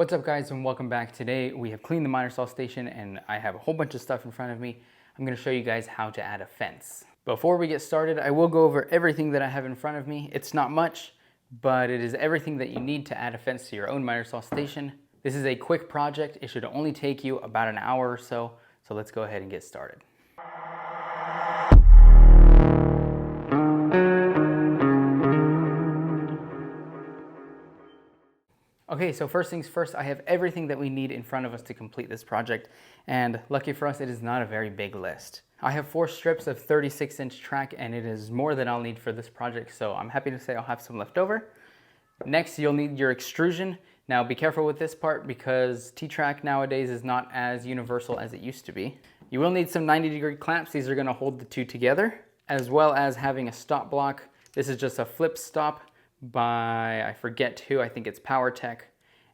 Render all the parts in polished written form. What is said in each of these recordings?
What's up guys, and welcome back. Today we have cleaned the miter saw station and I have a whole bunch of stuff in front of me. I'm going to show you guys how to add a fence. Before we get started, I will go over everything that I have in front of me. It's not much, but it is everything that you need to add a fence to your own miter saw station. This is a quick project. It should only take you about an hour or so. So let's go ahead and get started. Okay, so first things first, I have everything that we need in front of us to complete this project, and lucky for us, it is not a very big list. I have 4 strips of 36-inch track, and it is more than I'll need for this project, so I'm happy to say I'll have some left over. Next, you'll need your extrusion. Now be careful with this part because T-track nowadays is not as universal as it used to be. You will need some 90-degree clamps. These are gonna hold the two together, as well as having a stop block. This is just a flip stop by, I forget who, I think it's PowerTech,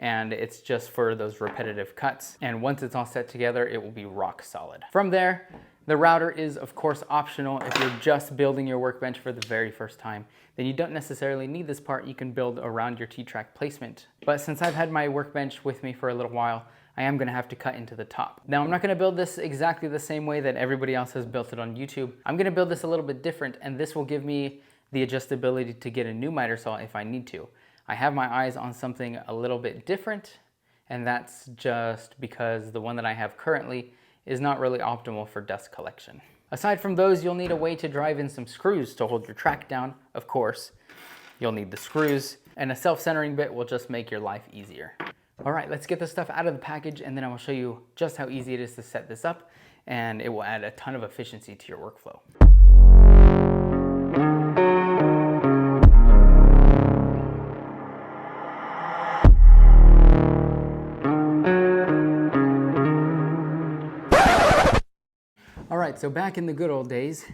and it's just for those repetitive cuts. And once it's all set together, it will be rock solid. From there, the router is of course optional. If you're just building your workbench for the very first time, then you don't necessarily need this part. You can build around your T-track placement. But since I've had my workbench with me for a little while, I am gonna have to cut into the top. Now, I'm not gonna build this exactly the same way that everybody else has built it on YouTube. I'm gonna build this a little bit different, and this will give me the adjustability to get a new miter saw if I need to. I have my eyes on something a little bit different, and that's just because the one that I have currently is not really optimal for dust collection. Aside from those, you'll need a way to drive in some screws to hold your track down, of course. You'll need the screws, and a self-centering bit will just make your life easier. All right, let's get this stuff out of the package, and then I will show you just how easy it is to set this up, and it will add a ton of efficiency to your workflow. Alright, so back in the good old days,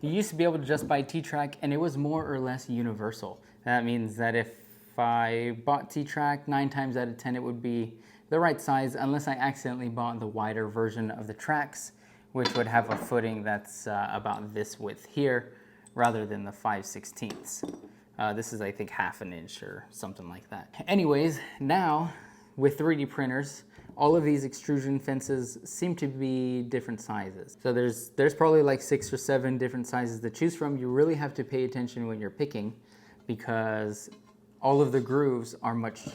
you used to be able to just buy T-track and it was more or less universal. That means that if I bought T-track, 9 times out of 10 it would be the right size, unless I accidentally bought the wider version of the tracks, which would have a footing that's about this width here, rather than the 5/16. This is, I think, 1/2 inch or something like that. Anyways, now with 3D printers, all of these extrusion fences seem to be different sizes. So there's probably like 6 or 7 different sizes to choose from. You really have to pay attention when you're picking because all of the grooves are much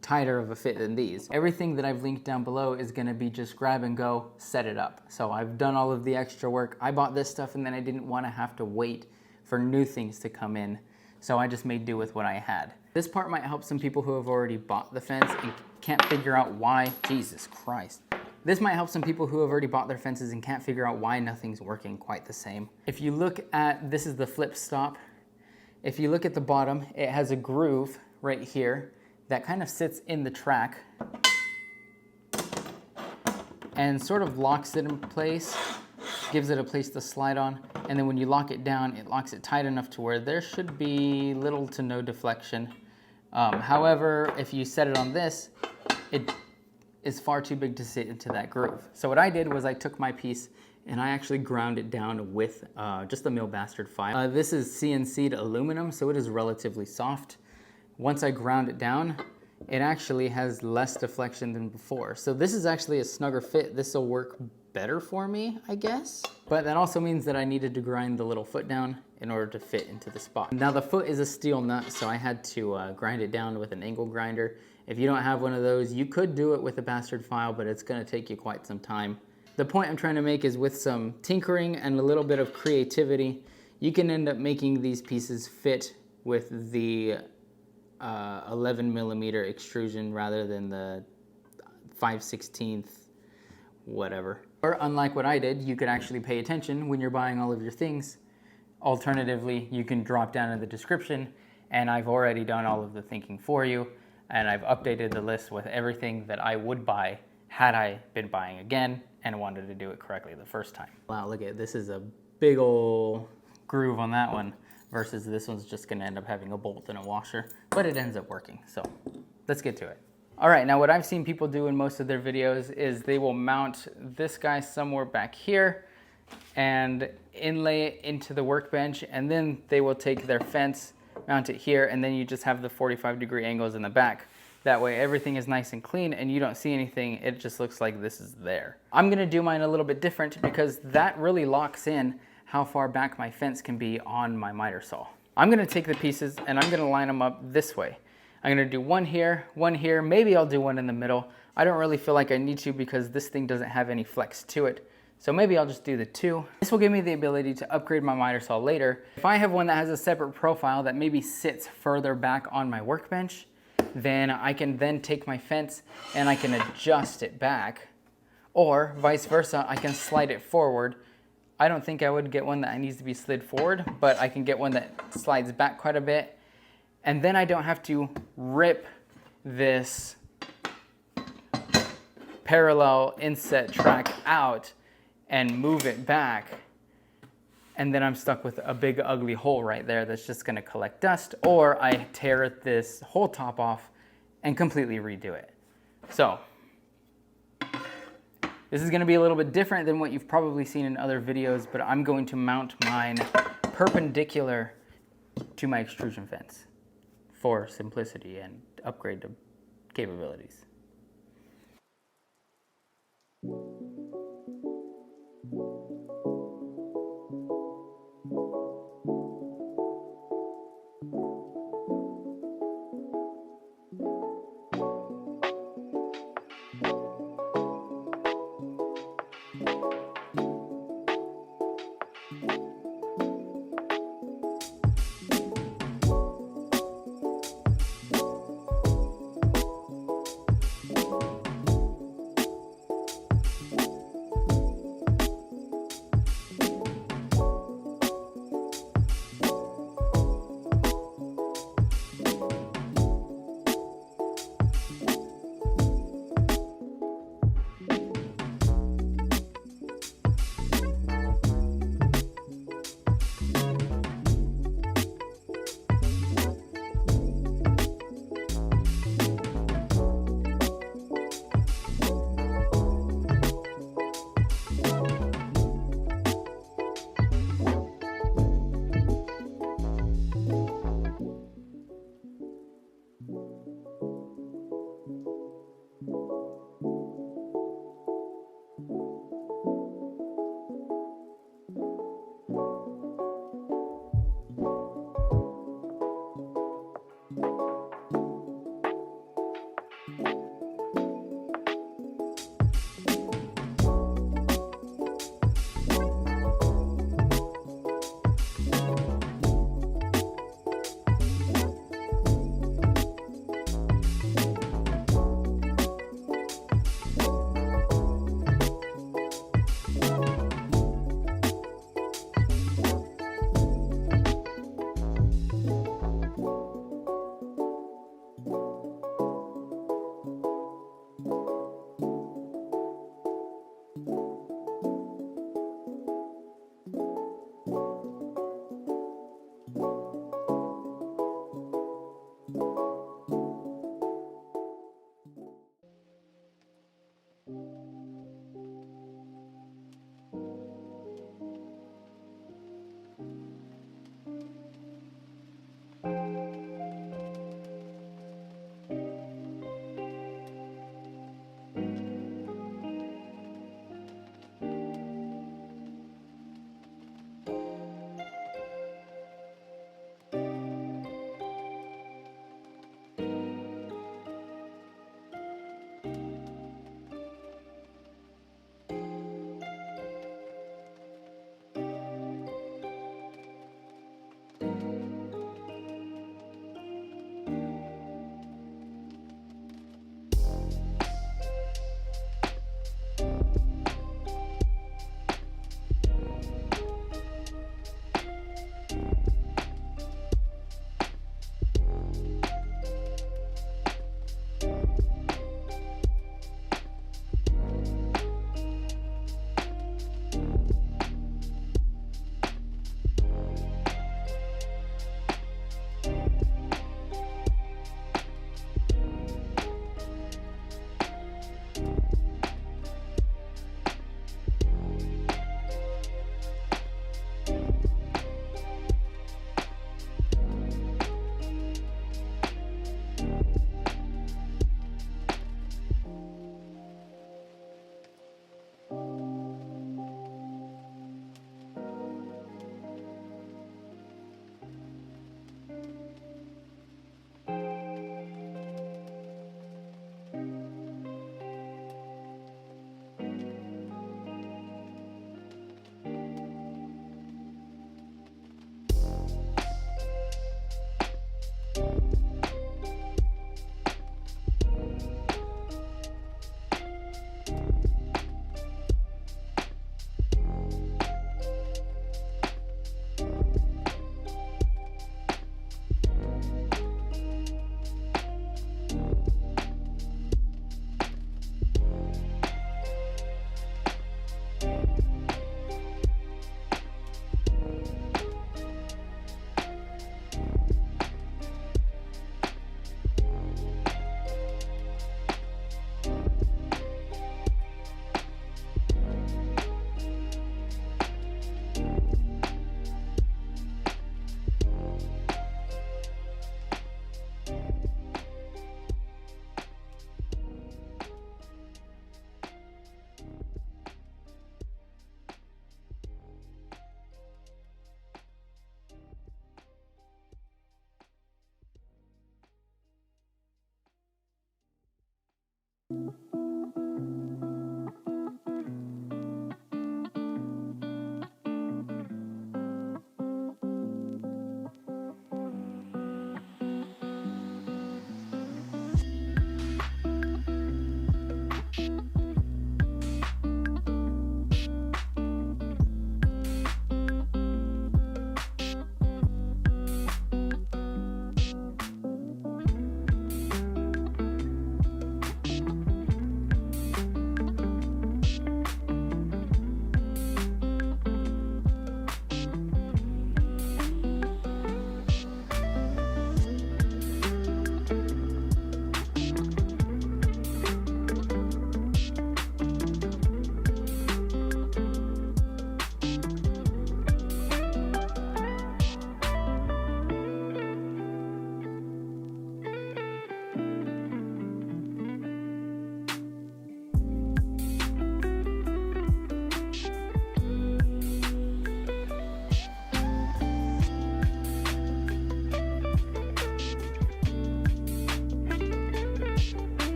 tighter of a fit than these. Everything that I've linked down below is gonna be just grab and go, set it up. So I've done all of the extra work. I bought this stuff and then I didn't wanna have to wait for new things to come in. So I just made do with what I had. This part might help some people who have already bought the fence and can't figure out why, Jesus Christ. This might help some people who have already bought their fences and can't figure out why nothing's working quite the same. If you look at, this is the flip stop. If you look at the bottom, it has a groove right here that kind of sits in the track and sort of locks it in place, gives it a place to slide on, and then when you lock it down, it locks it tight enough to where there should be little to no deflection. However, if you set it on this, it is far too big to sit into that groove. So what I did was I took my piece and I actually ground it down with just a mill bastard file. This is CNC'd aluminum, so it is relatively soft. Once I ground it down, it actually has less deflection than before. So this is actually a snugger fit. This will work better for me, I guess. But that also means that I needed to grind the little foot down in order to fit into the spot. Now the foot is a steel nut, so I had to grind it down with an angle grinder. If you don't have one of those, you could do it with a bastard file, but it's gonna take you quite some time. The point I'm trying to make is with some tinkering and a little bit of creativity, you can end up making these pieces fit with the 11mm extrusion rather than the 5/16 whatever. Or unlike what I did, you could actually pay attention when you're buying all of your things. Alternatively, you can drop down in the description and I've already done all of the thinking for you and I've updated the list with everything that I would buy had I been buying again and wanted to do it correctly the first time. Wow, look at this, is a big ol' groove on that one versus this one's just gonna end up having a bolt and a washer, but it ends up working, so let's get to it. All right, now what I've seen people do in most of their videos is they will mount this guy somewhere back here and inlay it into the workbench, and then they will take their fence, mount it here, and then you just have the 45-degree angles in the back. That way everything is nice and clean and you don't see anything. It just looks like this is there. I'm gonna do mine a little bit different because that really locks in how far back my fence can be on my miter saw. I'm gonna take the pieces and I'm gonna line them up this way. I'm gonna do one here, maybe I'll do one in the middle. I don't really feel like I need to because this thing doesn't have any flex to it. So maybe I'll just do the 2. This will give me the ability to upgrade my miter saw later. If I have one that has a separate profile that maybe sits further back on my workbench, then I can then take my fence and I can adjust it back, or vice versa, I can slide it forward. I don't think I would get one that needs to be slid forward, but I can get one that slides back quite a bit. And then I don't have to rip this parallel inset track out and move it back. And then I'm stuck with a big ugly hole right there that's just gonna collect dust, or I tear this whole top off and completely redo it. So this is gonna be a little bit different than what you've probably seen in other videos, but I'm going to mount mine perpendicular to my extrusion fence for simplicity and upgrade to capabilities.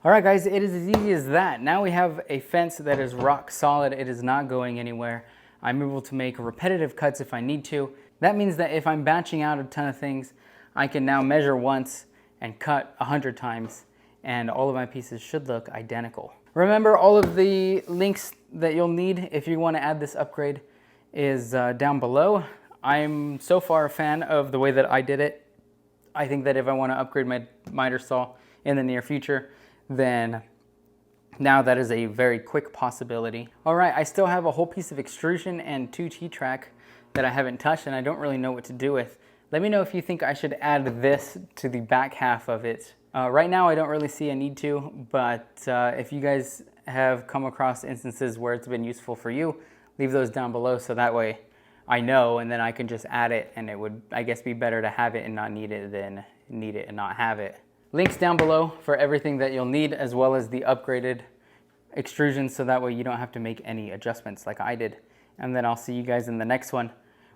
All right, guys, it is as easy as that. Now we have a fence that is rock solid. It is not going anywhere. I'm able to make repetitive cuts if I need to. That means that if I'm batching out a ton of things, I can now measure once and cut 100 times, and all of my pieces should look identical. Remember, all of the links that you'll need if you want to add this upgrade is down below. I'm so far a fan of the way that I did it. I think that if I want to upgrade my miter saw in the near future, then now that is a very quick possibility. All right, I still have a whole piece of extrusion and 2 T-track that I haven't touched, and I don't really know what to do with. Let me know if you think I should add this to the back half of it. Right now, I don't really see a need to, but if you guys have come across instances where it's been useful for you, leave those down below so that way I know, and then I can just add it, and it would, I guess, be better to have it and not need it than need it and not have it. Links down below for everything that you'll need, as well as the upgraded extrusion, so that way you don't have to make any adjustments like I did. And then I'll see you guys in the next one.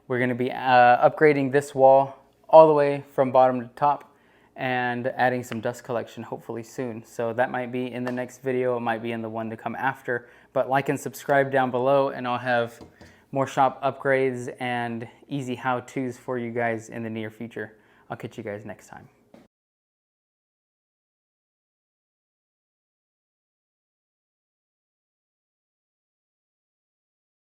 We're going to be upgrading this wall all the way from bottom to top and adding some dust collection hopefully soon. So that might be in the next video, it might be in the one to come after, but like and subscribe down below, and I'll have more shop upgrades and easy how-tos for you guys in the near future. I'll catch you guys next time.